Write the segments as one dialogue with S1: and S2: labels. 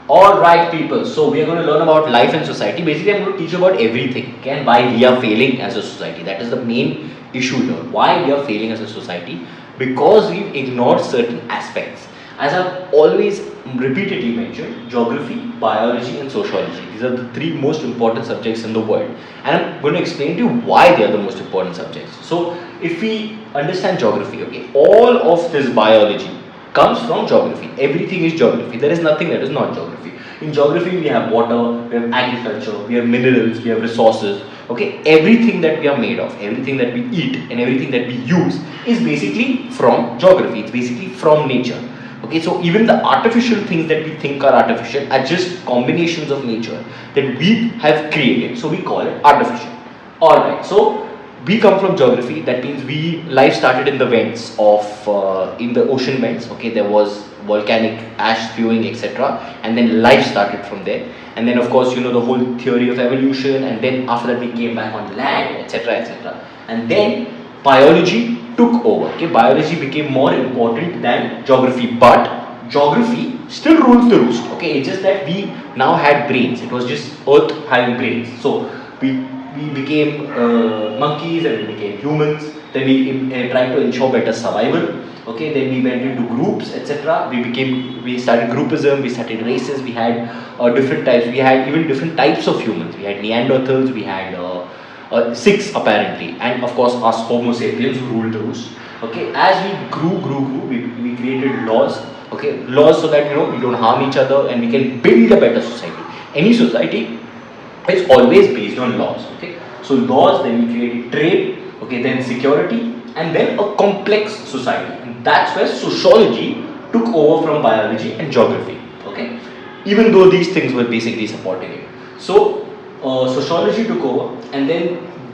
S1: Alright people, so we are going to learn about life and society. Basically I'm going to teach you about everything, okay, and why we are failing as a society. That is the main issue here. Why we are failing as a society? Because we've ignored certain aspects. As I've always repeatedly mentioned, geography, biology and sociology. These are the three most important subjects in the world. And I'm going to explain to you why they are the most important subjects. So if we understand geography, okay, all of this biology comes from geography. Everything is geography. There is nothing that is not geography. In geography, we have water, we have agriculture, we have minerals, we have resources. Okay, everything that we are made of, everything that we eat, and everything that we use is basically from geography. It's basically from nature. Okay, so even the artificial things that we think are artificial are just combinations of nature that we have created. So we call it artificial. Alright, so we come from geography. That means life started in the vents of in the ocean vents. Okay, there was volcanic ash spewing, etc., and then life started from there. And then of course, you know, the whole theory of evolution, and then after that we came back on land, etc., etc., and then biology took over. Okay, biology became more important than geography, but geography still rules the roost. Okay, it's just that we now had brains. It was just Earth having brains. So we became monkeys, and we became humans. Then we tried to ensure better survival. Okay, then we went into groups, etc. We started groupism, we started races, we had different types. We had even different types of humans. We had Neanderthals, we had six apparently, and of course us Homo sapiens who ruled the roost. Okay, as we grew, we created laws. Okay, laws so that, you know, we don't harm each other and we can build a better society. Any society is always based on laws. Okay, so laws, then we created trade. Okay, then security, and then a complex society, and that's where sociology took over from biology and geography. Okay, even though these things were basically supporting it. So sociology took over, and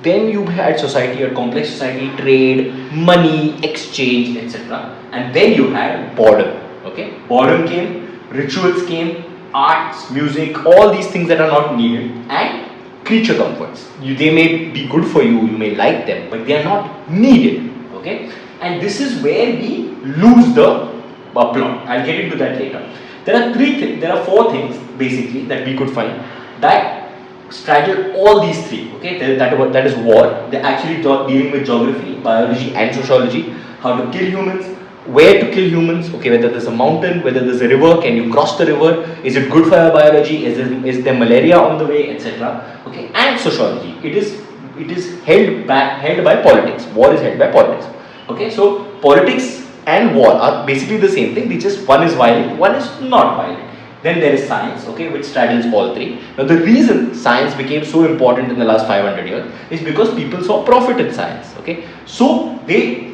S1: then you had society, a complex society, trade, money, exchange, etc., and then you had boredom. Okay, boredom came, rituals came, arts, music, all these things that are not needed, and creature comforts. They may be good for you, you may like them, but they are not needed. Okay, and this is where we lose the plot. I'll get into that later. There are four things basically that we could find that straddle all these three. Okay, that is war. They're actually dealing with geography, biology, and sociology. How to kill humans, where to kill humans. Okay, whether there's a mountain, whether there's a river, can you cross the river? Is it good for your biology? Is there malaria on the way, etc. Okay, and sociology. It is held by politics. War is held by politics. Okay, so politics and war are basically the same thing. They just, one is violent, one is not violent. Then there is science, okay, which straddles all three. Now the reason science became so important in the last 500 years is because people saw profit in science. Okay, so they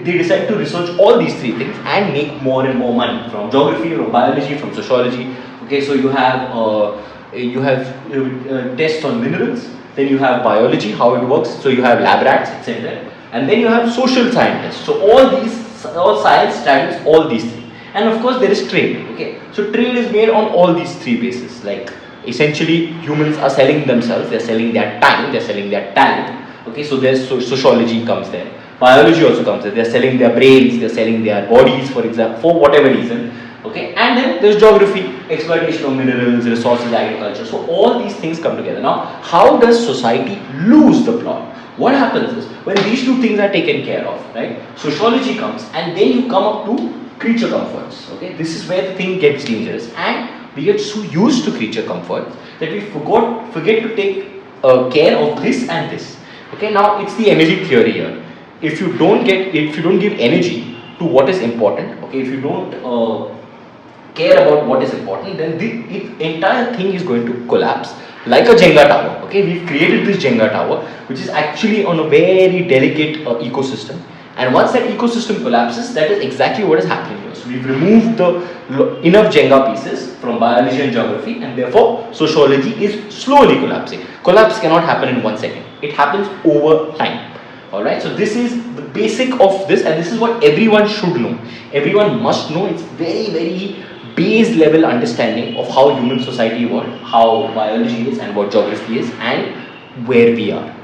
S1: decide to research all these three things and make more and more money from geography, from biology, from sociology. Okay, so you have tests on minerals, then you have biology, how it works, so you have lab rats, etc., and then you have social scientists. So all science straddles all these three, and of course there is trade. Okay, so trade is made on all these three bases. Like essentially humans are selling themselves, they're selling their time, they're selling their talent. Okay, so there's sociology comes there. Biology also comes there. They're selling their brains, they're selling their bodies, for example, for whatever reason. Okay, and then there's geography, exploitation of minerals, resources, agriculture. So all these things come together. Now, how does society lose the plot? What happens is when these two things are taken care of, right? Sociology comes, and then you come up to creature comforts. Okay, this is where the thing gets dangerous, and we get so used to creature comforts that we forget to take care of this and this. Okay, now it's the energy theory here. If you don't give energy to what is important, okay, if you don't care about what is important, then the entire thing is going to collapse like a Jenga tower. Okay, we've created this Jenga tower, which is actually on a very delicate ecosystem, and once that ecosystem collapses, that is exactly what is happening here. So we've removed enough Jenga pieces from biology and geography, and therefore sociology is slowly collapsing. Collapse cannot happen in 1 second. It happens over time. Alright, so this is the basic of this, and this is what everyone should know. Everyone must know. It's very, very base level understanding of how human society works, how biology is, and what geography is, and where we are.